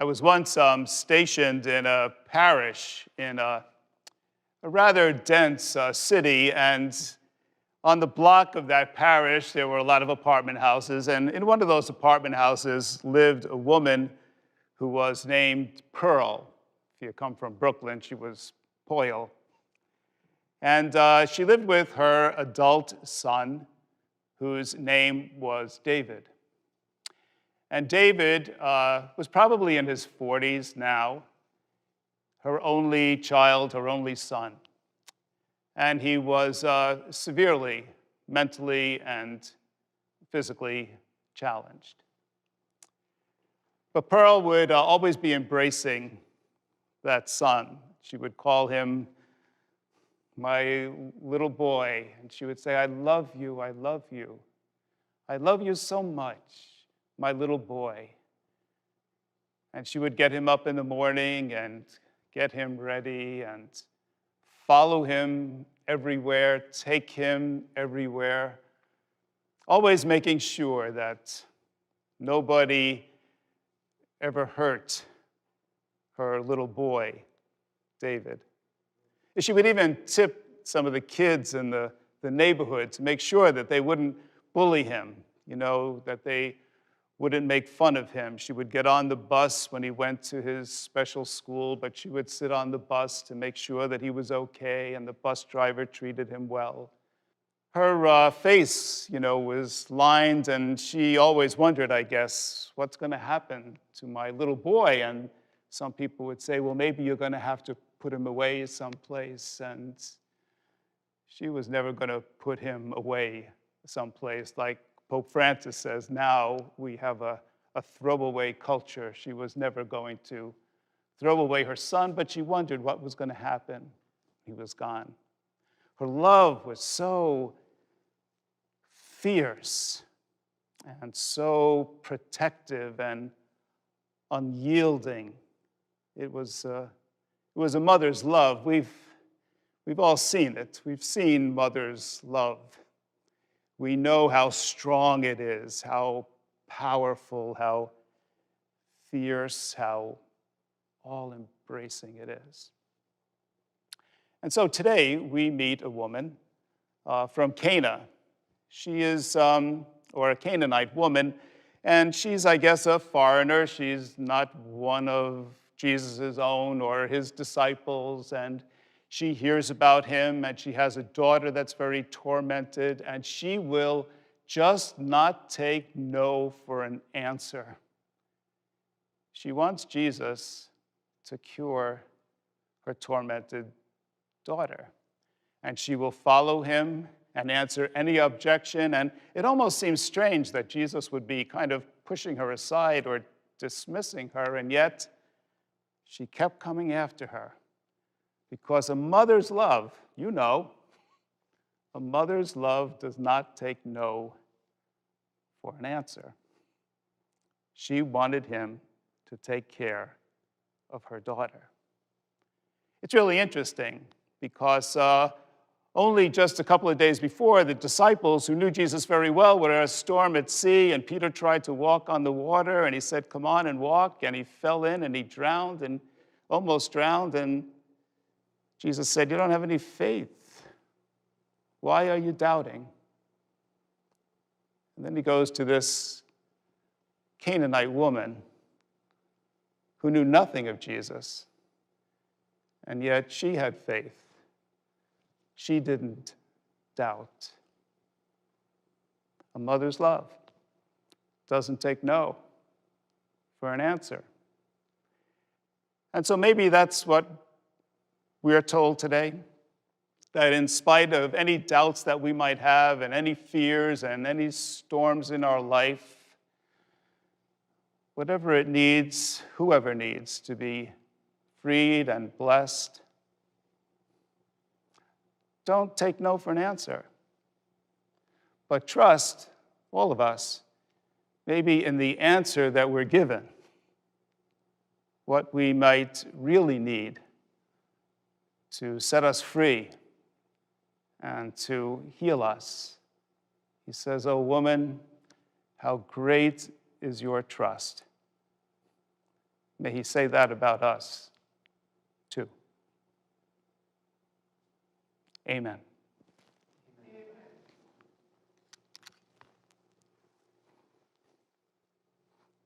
I was once stationed in a parish in a rather dense city, and on the block of that parish, there were a lot of apartment houses, and in one of those apartment houses lived a woman who was named Pearl. If you come from Brooklyn, she was Poyle. And she lived with her adult son, whose name was David. And David was probably in his 40s now, her only child, her only son. And he was severely mentally and physically challenged. But Pearl would always be embracing that son. She would call him my little boy, and she would say, I love you, I love you. I love you so much, my little boy. And she would get him up in the morning and get him ready and follow him everywhere, take him everywhere, always making sure that nobody ever hurt her little boy, David. She would even tip some of the kids in the neighborhood to make sure that they wouldn't bully him, that they wouldn't make fun of him. She would get on the bus when he went to his special school, but she would sit on the bus to make sure that he was okay and the bus driver treated him well. Her face, was lined, and she always wondered, I guess, what's going to happen to my little boy? And some people would say, well, maybe you're going to have to put him away someplace. And she was never going to put him away someplace. Like Pope Francis says, now we have a throwaway culture. She was never going to throw away her son, but she wondered what was going to happen. He was gone. Her love was so fierce and so protective and unyielding. It was a mother's love. We've all seen it. We've seen mother's love. We know how strong it is, how powerful, how fierce, how all-embracing it is. And so today we meet a woman from Cana. She is, or a Canaanite woman, and she's, I guess, a foreigner. She's not one of Jesus' own or his disciples, and she hears about him, and she has a daughter that's very tormented, and she will just not take no for an answer. She wants Jesus to cure her tormented daughter, and she will follow him and answer any objection. And it almost seems strange that Jesus would be kind of pushing her aside or dismissing her, and yet she kept coming after her. Because a mother's love, a mother's love does not take no for an answer. She wanted him to take care of her daughter. It's really interesting because only just a couple of days before, the disciples who knew Jesus very well were in a storm at sea, and Peter tried to walk on the water, and he said, come on and walk, and he fell in, and he drowned, and almost drowned, and Jesus said, you don't have any faith. Why are you doubting? And then he goes to this Canaanite woman who knew nothing of Jesus, and yet she had faith. She didn't doubt. A mother's love doesn't take no for an answer. And so maybe that's what we are told today, that in spite of any doubts that we might have and any fears and any storms in our life, whatever it needs, whoever needs to be freed and blessed, don't take no for an answer, but trust, all of us, maybe in the answer that we're given, what we might really need to set us free and to heal us. He says, "O woman, how great is your trust. May he say that about us, too. Amen.